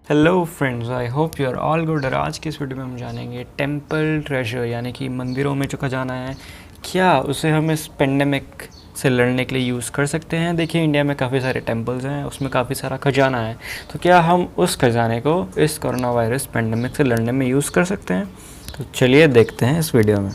Hello friends, I hope you are all good. और आज की इस वीडियो में हम जानेंगे टेंपल ट्रेजर यानी कि मंदिरों में जो खजाना है, क्या उसे हम इस पेंडेमिक से लड़ने के लिए यूज़ कर सकते हैं। देखिए, इंडिया में काफ़ी सारे टेंपल्स हैं, उसमें काफ़ी सारा खजाना है, तो क्या हम उस खजाने को इस कोरोना वायरस पेंडेमिक से लड़ने में यूज़ कर सकते हैं। तो चलिए देखते हैं इस वीडियो में।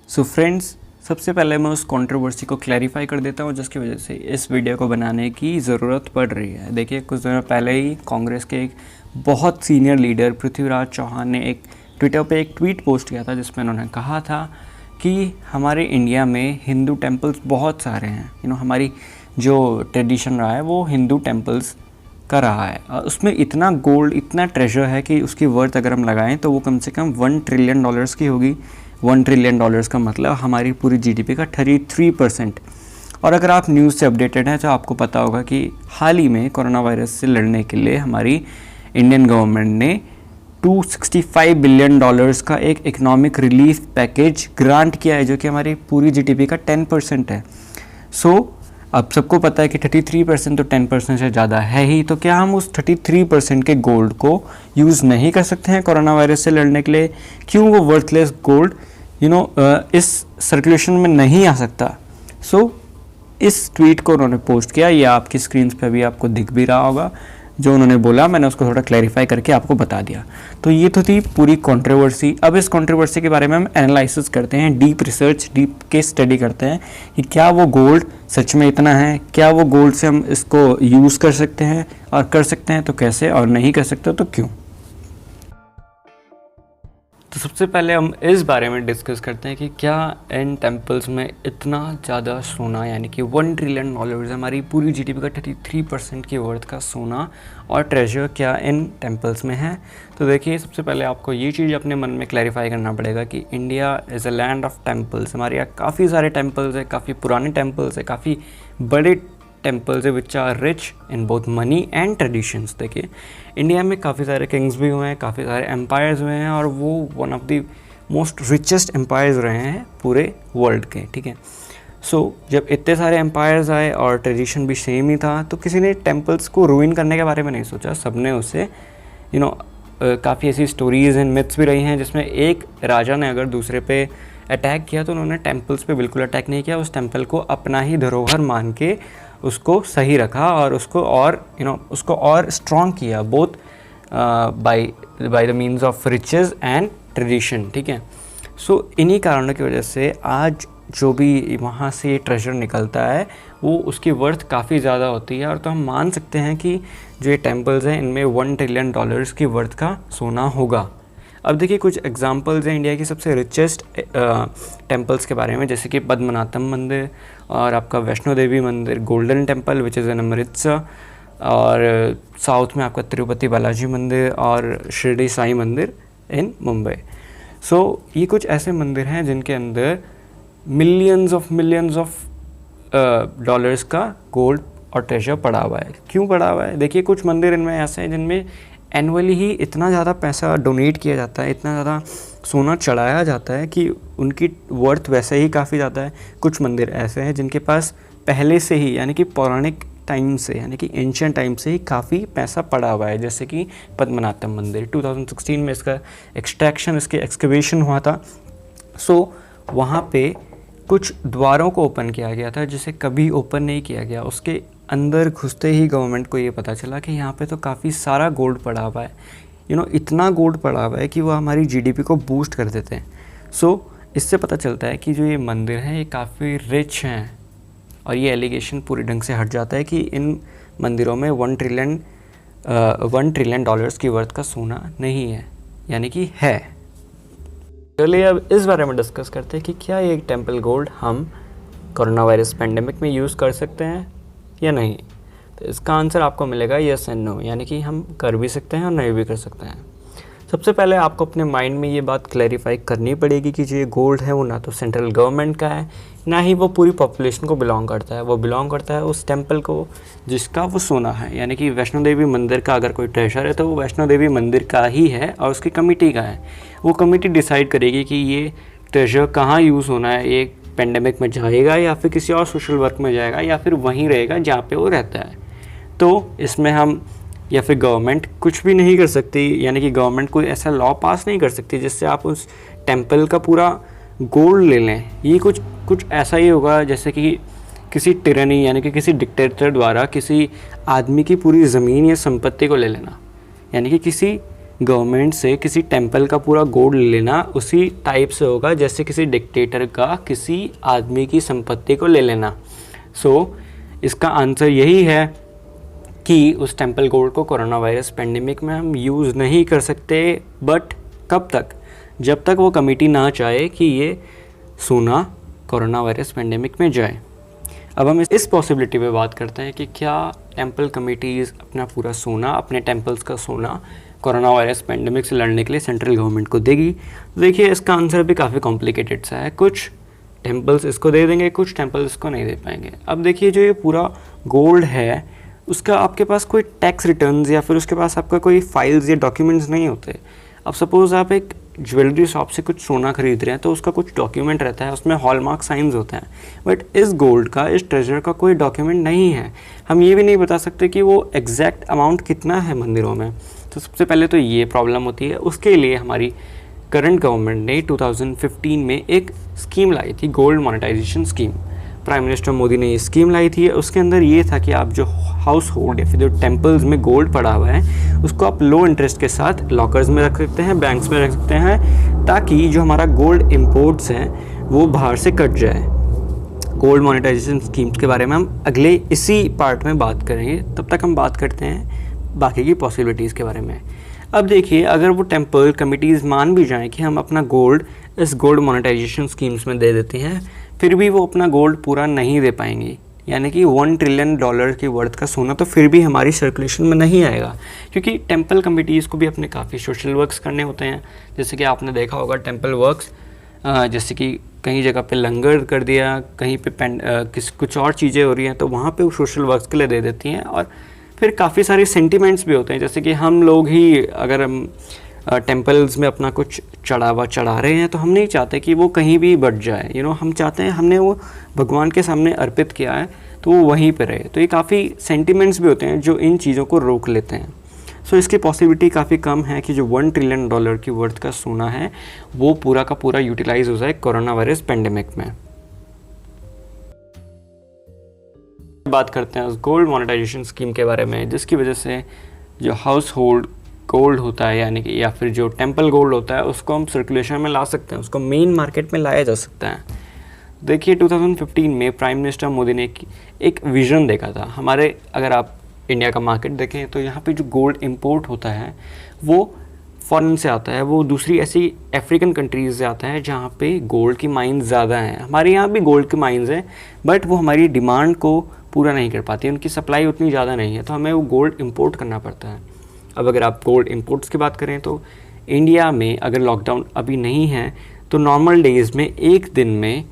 सो फ्रेंड्स, सबसे पहले मैं उस कंट्रोवर्सी को क्लैरिफाई कर देता हूँ जिसकी वजह से इस वीडियो को बनाने की ज़रूरत पड़ रही है। देखिए, कुछ दिनों पहले ही कांग्रेस के एक बहुत सीनियर लीडर पृथ्वीराज चौहान ने एक ट्विटर पे एक ट्वीट पोस्ट किया था जिसमें उन्होंने कहा था कि हमारे इंडिया में हिंदू टेम्पल्स बहुत सारे हैं। हमारी जो ट्रेडिशन रहा है वो हिंदू टेम्पल्स का रहा है, और उसमें इतना गोल्ड, इतना ट्रेजर है कि उसकी वर्थ अगर हम लगाएं तो वो कम से कम $1 ट्रिलियन की होगी। $1 ट्रिलियन का मतलब हमारी पूरी जीडीपी का 33%। और अगर आप न्यूज़ से अपडेटेड हैं तो आपको पता होगा कि हाल ही में कोरोना वायरस से लड़ने के लिए हमारी इंडियन गवर्नमेंट ने $265 बिलियन का एक इकोनॉमिक रिलीफ पैकेज ग्रांट किया है, जो कि हमारी पूरी जीडीपी का 10% है। अब सबको पता है कि 33% तो 10% से ज़्यादा है ही, तो क्या हम उस 33% के गोल्ड को यूज़ नहीं कर सकते हैं कोरोना वायरस से लड़ने के लिए? क्यों वो वर्थलेस गोल्ड इस सर्कुलेशन में नहीं आ सकता? इस ट्वीट को उन्होंने पोस्ट किया, ये आपकी स्क्रीन पे भी आपको दिख भी रहा होगा। जो उन्होंने बोला मैंने उसको थोड़ा क्लैरिफाई करके आपको बता दिया। तो ये तो थी पूरी कंट्रोवर्सी। अब इस कंट्रोवर्सी के बारे में हम एनालिसिस करते हैं, deep research, deep case study करते हैं कि क्या वो गोल्ड सच में इतना है, क्या वो गोल्ड से हम इसको यूज़ कर सकते हैं, और कर सकते हैं तो कैसे, और नहीं कर सकते तो क्यों। तो सबसे पहले हम इस बारे में डिस्कस करते हैं कि क्या इन टेम्पल्स में इतना ज़्यादा सोना, यानी कि $1 ट्रिलियन, हमारी पूरी जीडीपी का 33% की वर्थ का सोना और ट्रेजर क्या इन टेम्पल्स में है। तो देखिए, सबसे पहले आपको ये चीज़ अपने मन में क्लैरिफाई करना पड़ेगा कि India is a land of temples. हमारे यहाँ काफ़ी सारे टेम्पल्स है, काफ़ी पुराने टेम्पल्स है, काफ़ी बड़े टेम्पल्स है which are rich in both money and traditions. देखिए, इंडिया में काफ़ी सारे किंग्स भी हुए हैं, काफ़ी सारे एम्पायर्स हुए हैं, और वो one of the most richest empires रहे हैं पूरे वर्ल्ड के। ठीक है, जब इतने सारे एम्पायर्स आए और ट्रेडिशन भी सेम ही था, तो किसी ने टेम्पल्स को रूइन करने के बारे में नहीं सोचा। सबने उसे काफ़ी ऐसी स्टोरीज़ एंड मिथ्स भी रही हैं जिसमें एक राजा ने अगर दूसरे पे अटैक किया तो उन्होंने टेम्पल्स पे बिल्कुल अटैक नहीं किया। उस टेम्पल को अपना ही धरोहर मान के उसको सही रखा और उसको और स्ट्रॉन्ग किया, both by the means of riches and tradition. ठीक है, इन्हीं कारणों की वजह से आज जो भी वहाँ से ट्रेजर निकलता है वो उसकी वर्थ काफ़ी ज़्यादा होती है। और तो हम मान सकते हैं कि जो ये टेम्पल्स हैं इनमें $1 ट्रिलियन की वर्थ का सोना होगा। अब देखिए, कुछ एग्जांपल्स हैं इंडिया की सबसे रिचेस्ट टेम्पल्स के बारे में, जैसे कि पद्मनाभम मंदिर और आपका वैष्णो देवी मंदिर, golden temple which is in Amritsar, और साउथ में आपका तिरुपति बालाजी मंदिर और शिरडी साई मंदिर इन मुंबई। ये कुछ ऐसे मंदिर हैं जिनके अंदर मिलियंस ऑफ डॉलर्स का गोल्ड और ट्रेजर पड़ा हुआ है। क्यों पड़ा हुआ है? देखिए, कुछ मंदिर इनमें ऐसे हैं जिनमें एनुअली ही इतना ज़्यादा पैसा डोनेट किया जाता है, इतना ज़्यादा सोना चढ़ाया जाता है कि उनकी वर्थ वैसे ही काफ़ी ज़्यादा है। कुछ मंदिर ऐसे हैं जिनके पास पहले से ही, यानी कि पौराणिक टाइम से, यानी कि एंशिएंट टाइम से ही काफ़ी पैसा पड़ा हुआ है, जैसे कि पद्मनाभम मंदिर 2016 में इसका एक्सट्रैक्शन, इसके एक्सकवेशन हुआ था। वहाँ पे कुछ द्वारों को ओपन किया गया था जिसे कभी ओपन नहीं किया गया। उसके अंदर घुसते ही गवर्नमेंट को ये पता चला कि यहाँ पे तो काफ़ी सारा गोल्ड पड़ा हुआ है, इतना गोल्ड पड़ा हुआ है कि वो हमारी जीडीपी को बूस्ट कर देते हैं। इससे पता चलता है कि जो ये मंदिर हैं ये काफ़ी रिच हैं, और ये एलिगेशन पूरी ढंग से हट जाता है कि इन मंदिरों में $1 ट्रिलियन की वर्थ का सोना नहीं है, यानी कि है। चलिए अब इस बारे में डिस्कस करते हैं कि क्या ये टेम्पल गोल्ड हम कोरोना वायरस पेंडेमिक में यूज़ कर सकते हैं या नहीं। तो इसका आंसर आपको मिलेगा येस एंड नो, यानी कि हम कर भी सकते हैं और नहीं भी कर सकते हैं। सबसे पहले आपको अपने माइंड में ये बात क्लैरिफाई करनी पड़ेगी कि जो ये गोल्ड है वो ना तो सेंट्रल गवर्नमेंट का है, ना ही वो पूरी पॉपुलेशन को बिलोंग करता है। वो बिलोंग करता है उस टेम्पल को जिसका वो सोना है, यानी कि वैष्णो देवी मंदिर का अगर कोई ट्रेजर है तो वो वैष्णो देवी मंदिर का ही है और उसकी कमेटी का है। वो कमेटी डिसाइड करेगी कि ये ट्रेजर कहाँ यूज़ होना है, ये पेंडेमिक में जाएगा या फिर किसी और सोशल वर्क में जाएगा या फिर वहीं रहेगा जहाँ पे वो रहता है। तो इसमें हम या फिर गवर्नमेंट कुछ भी नहीं कर सकती, यानी कि गवर्नमेंट कोई ऐसा लॉ पास नहीं कर सकती जिससे आप उस टेम्पल का पूरा गोल्ड ले लें। ये कुछ ऐसा ही होगा जैसे कि किसी टिरनी यानी कि किसी डिक्टेटर द्वारा किसी आदमी की पूरी ज़मीन या संपत्ति को ले लेना, यानी कि किसी गवर्नमेंट से किसी टेम्पल का पूरा गोल्ड ले लेना उसी टाइप से होगा जैसे किसी डिक्टेटर का किसी आदमी की संपत्ति को ले लेना। सो इसका आंसर यही है कि उस टेम्पल गोल्ड को कोरोना वायरस पेंडेमिक में हम यूज़ नहीं कर सकते। बट कब तक? जब तक वो कमेटी ना चाहे कि ये सोना कोरोना वायरस पेंडेमिक में जाए। अब हम इस पॉसिबिलिटी पे बात करते हैं कि क्या टेम्पल कमेटीज़ अपना पूरा सोना, अपने टेम्पल्स का सोना कोरोना वायरस पेंडेमिक से लड़ने के लिए सेंट्रल गवर्नमेंट को देगी। देखिए इसका आंसर भी काफ़ी कॉम्प्लिकेटेड सा है। कुछ टेम्पल्स इसको दे देंगे, कुछ टेम्पल्स इसको नहीं दे पाएंगे। अब देखिए जो ये पूरा गोल्ड है उसका आपके पास कोई टैक्स रिटर्न्स या फिर उसके पास आपका कोई फाइल्स या डॉक्यूमेंट्स नहीं होते। अब सपोज़ आप एक ज्वेलरी शॉप से कुछ सोना खरीद रहे हैं तो उसका कुछ डॉक्यूमेंट रहता है, उसमें हॉलमार्क साइंस होते हैं। बट इस गोल्ड का, इस ट्रेजर का कोई डॉक्यूमेंट नहीं है। हम ये भी नहीं बता सकते कि वो एग्जैक्ट अमाउंट कितना है मंदिरों में। तो सबसे पहले तो ये प्रॉब्लम होती है। उसके लिए हमारी करंट गवर्नमेंट ने 2015 में एक स्कीम लाई थी, gold monetisation scheme. Prime minister Modi ने ये स्कीम लाई थी। उसके अंदर ये था कि आप जो हाउस होल्ड या फिर जो टेम्पल्स में गोल्ड पड़ा हुआ है उसको आप लो इंटरेस्ट के साथ लॉकर्स में रख सकते हैं, बैंक्स में रख सकते हैं, ताकि जो हमारा गोल्ड इम्पोर्ट्स हैं वो बाहर से कट जाए। गोल्ड मोनेटाइजेशन स्कीम्स के बारे में हम अगले इसी पार्ट में बात करेंगे। तब तक हम बात करते हैं बाकी की पॉसिबिलिटीज़ के बारे में। अब देखिए अगर वो टेम्पल कमिटीज़ मान भी जाएं कि हम अपना गोल्ड इस गोल्ड मोनेटाइजेशन स्कीम्स में दे देते हैं, फिर भी वो अपना गोल्ड पूरा नहीं दे पाएंगी। यानी कि $1 ट्रिलियन की वर्थ का सोना तो फिर भी हमारी सर्कुलेशन में नहीं आएगा, क्योंकि टेम्पल कमिटीज़ को भी अपने काफ़ी सोशल वर्क्स करने होते हैं। जैसे कि आपने देखा होगा टेम्पल वर्क्स, जैसे कि कहीं जगह पे लंगर कर दिया, कहीं पे कुछ और चीज़ें हो रही हैं तो वहाँ पे वो सोशल वर्क्स के लिए दे देती हैं। और फिर काफ़ी सारे सेंटिमेंट्स भी होते हैं, जैसे कि हम लोग ही अगर हम टेम्पल्स में अपना कुछ चढ़ावा चढ़ा रहे हैं तो हम नहीं चाहते कि वो कहीं भी बट जाए। हम चाहते हैं हमने वो भगवान के सामने अर्पित किया है तो वो वहीं पर रहे। तो ये काफ़ी सेंटिमेंट्स भी होते हैं जो इन चीज़ों को रोक लेते हैं। सो इसकी पॉसिबिलिटी काफ़ी कम है कि जो $1 ट्रिलियन की वर्थ का सोना है वो पूरा का पूरा यूटिलाइज हो जाए कोरोना वायरस पेंडेमिक में। बात करते हैं उस गोल्ड मोनेटाइजेशन स्कीम के बारे में, जिसकी वजह से जो हाउस होल्ड गोल्ड होता है यानी कि या फिर जो टेम्पल गोल्ड होता है उसको हम सर्कुलेशन में ला सकते हैं, उसको मेन मार्केट में लाया जा सकता है। देखिए 2015 में प्राइम मिनिस्टर मोदी ने एक विज़न देखा था। हमारे अगर आप इंडिया का मार्केट देखें तो यहाँ पे जो गोल्ड इंपोर्ट होता है वो फॉरेन से आता है, वो दूसरी ऐसी अफ्रीकन कंट्रीज़ से आता है जहाँ पे गोल्ड की माइंस ज़्यादा हैं। हमारे यहाँ भी गोल्ड की माइंस हैं बट वो हमारी डिमांड को पूरा नहीं कर पाती, उनकी सप्लाई उतनी ज़्यादा नहीं है, तो हमें वो गोल्ड इंपोर्ट करना पड़ता है। अब अगर आप गोल्ड इंपोर्ट्स की बात करें तो इंडिया में अगर लॉकडाउन अभी नहीं है तो नॉर्मल डेज़ में एक दिन में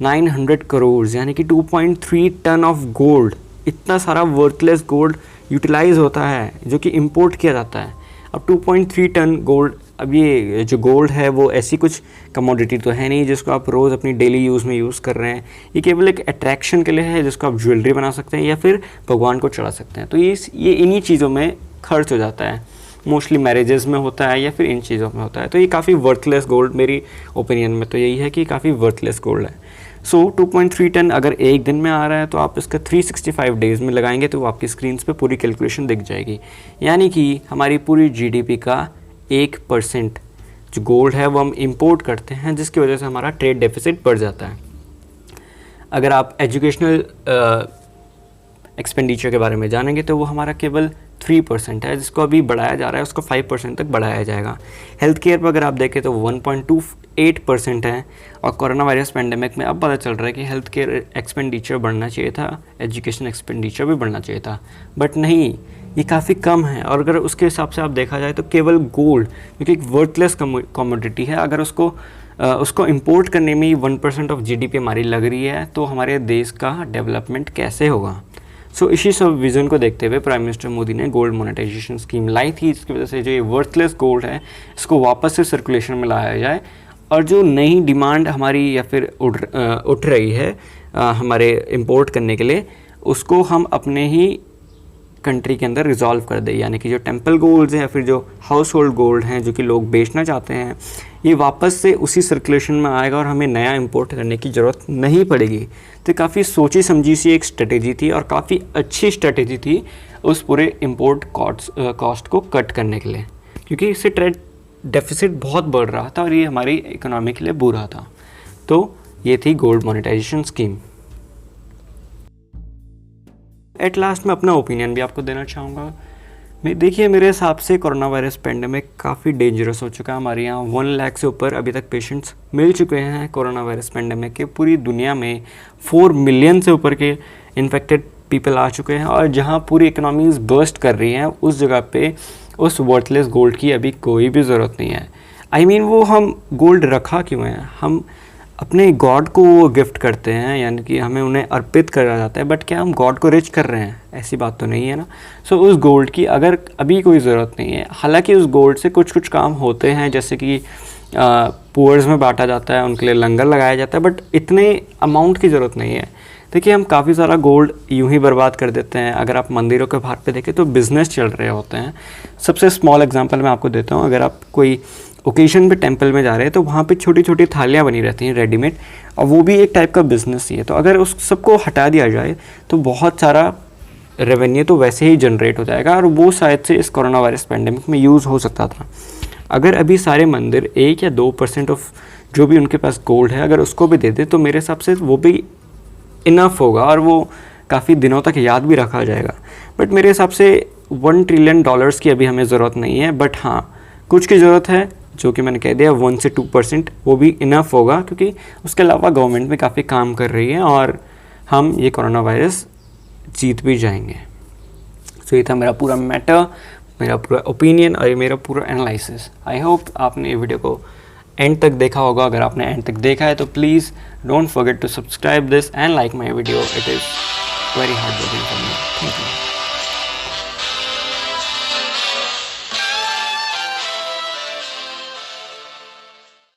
900 करोड़ यानी कि 2.3 टन ऑफ गोल्ड, इतना सारा वर्थलेस गोल्ड यूटिलाइज होता है जो कि इंपोर्ट किया जाता है। अब 2.3 टन गोल्ड, अब ये जो गोल्ड है वो ऐसी कुछ कमोडिटी तो है नहीं जिसको आप रोज़ अपनी डेली यूज़ में यूज़ कर रहे हैं। ये केवल एक अट्रैक्शन के लिए है जिसको आप ज्वेलरी बना सकते हैं या फिर भगवान को चढ़ा सकते हैं। तो ये इन्हीं चीज़ों में खर्च हो जाता है, मोस्टली मैरिजेस में होता है या फिर इन चीज़ों में होता है। तो ये काफ़ी वर्थलेस गोल्ड, मेरी ओपिनियन में तो यही है कि काफ़ी वर्थलेस गोल्ड है। सो 2.3 टन अगर एक दिन में आ रहा है तो आप इसका 365 डेज़ में लगाएंगे तो आपकी स्क्रीन्स पे पूरी कैलकुलेशन दिख जाएगी। यानी कि हमारी पूरी जीडीपी का 1% जो गोल्ड है वो हम इंपोर्ट करते हैं, जिसकी वजह से हमारा ट्रेड डेफिसिट बढ़ जाता है। अगर आप एजुकेशनल एक्सपेंडिचर के बारे में जानेंगे तो वो हमारा केवल 3% है, जिसको अभी बढ़ाया जा रहा है, उसको 5% तक बढ़ाया जाएगा। हेल्थ केयर पर अगर आप देखें तो 1.28% है, और कोरोना वायरस पेंडेमिक में अब पता चल रहा है कि हेल्थ केयर एक्सपेंडिचर बढ़ना चाहिए था, एजुकेशन एक्सपेंडिचर भी बढ़ना चाहिए था, बट नहीं, ये काफ़ी कम है। और अगर उसके हिसाब से आप देखा जाए तो केवल गोल्ड, क्योंकि एक वर्थलेस कमोडिटी है, अगर उसको इंपोर्ट करने में ही 1% ऑफ जीडीपी हमारी लग रही है तो हमारे देश का डेवलपमेंट कैसे होगा। सो इसी सब विज़न को देखते हुए प्राइम मिनिस्टर मोदी ने गोल्ड मोनेटाइजेशन स्कीम लाई थी, इसकी वजह से जो ये वर्थलेस गोल्ड है इसको वापस से सर्कुलेशन में लाया जाए, और जो नई डिमांड हमारी या फिर उठ रही है हमारे इंपोर्ट करने के लिए, उसको हम अपने ही कंट्री के अंदर रिजॉल्व कर दे, यानी कि जो टेंपल गोल्ड्स हैं या फिर जो हाउस होल्ड गोल्ड हैं जो कि लोग बेचना चाहते हैं, ये वापस से उसी सर्कुलेशन में आएगा और हमें नया इंपोर्ट करने की ज़रूरत नहीं पड़ेगी। तो काफ़ी सोची समझी सी एक स्ट्रेटेजी थी और काफ़ी अच्छी स्ट्रेटेजी थी उस पूरे इंपोर्ट कॉस्ट को कट करने के लिए, क्योंकि इससे ट्रेड डेफिसिट बहुत बढ़ रहा था और ये हमारी इकोनॉमी के लिए बुरा था। तो ये थी gold monetisation scheme. At last मैं अपना ओपिनियन भी आपको देना चाहूँगा। देखिए, मेरे हिसाब से कोरोना वायरस पेंडेमिक काफ़ी डेंजरस हो चुका है। हमारे यहाँ 1 लाख से ऊपर अभी तक पेशेंट्स मिल चुके हैं कोरोना वायरस पेंडेमिक के। पूरी दुनिया में 4 मिलियन से ऊपर के इन्फेक्टेड पीपल आ चुके हैं और जहाँ पूरी इकोनॉमीज बर्स्ट कर रही हैं, उस जगह पे उस वर्थलेस गोल्ड की अभी कोई भी ज़रूरत नहीं है। I mean, वो हम गोल्ड रखा क्यों है? हम अपने गॉड को वो गिफ्ट करते हैं, यानी कि हमें उन्हें अर्पित करा जाता है, बट क्या हम गॉड को रिच कर रहे हैं? ऐसी बात तो नहीं है ना। सो उस गोल्ड की अगर अभी कोई ज़रूरत नहीं है। हालांकि उस गोल्ड से कुछ कुछ काम होते हैं, जैसे कि पुअर्स में बांटा जाता है, उनके लिए लंगर लगाया जाता है, बट इतने अमाउंट की ज़रूरत नहीं है। देखिए, हम काफ़ी सारा गोल्ड यूं ही बर्बाद कर देते हैं। अगर आप मंदिरों के बाहर पे देखें तो बिज़नेस चल रहे होते हैं। सबसे स्मॉल एग्जांपल मैं आपको देता हूँ। अगर आप कोई ओकेजन पे टेंपल में जा रहे हैं तो वहाँ पे छोटी छोटी थालियाँ बनी रहती हैं रेडीमेड, और वो भी एक टाइप का बिज़नेस ही है। तो अगर उस सबको हटा दिया जाए तो बहुत सारा रेवेन्यू तो वैसे ही जनरेट हो जाएगा, और वो शायद से इस कोरोना वायरस पेंडेमिक में यूज़ हो सकता था। अगर अभी सारे मंदिर 1 या 2% ऑफ जो भी उनके पास गोल्ड है अगर उसको भी दे दे तो मेरे हिसाब से वो भी इनफ होगा और वो काफ़ी दिनों तक याद भी रखा जाएगा। बट मेरे हिसाब से $1 ट्रिलियन की अभी हमें ज़रूरत नहीं है, बट हाँ कुछ की ज़रूरत है, जो कि मैंने कह दिया 1 से 2%, वो भी इनफ होगा, क्योंकि उसके अलावा गवर्नमेंट भी काफ़ी काम कर रही है और हम ये कोरोना वायरस जीत भी जाएंगे। सो ये था मेरा पूरा मैटर, मेरा पूरा ओपिनियन और मेरा पूरा एनालिसिस। आई होप आपने ये वीडियो को एंड तक देखा होगा। अगर आपने एंड तक देखा है तो please don't forget to subscribe this and like my video. It is very hard working for me. Thank you.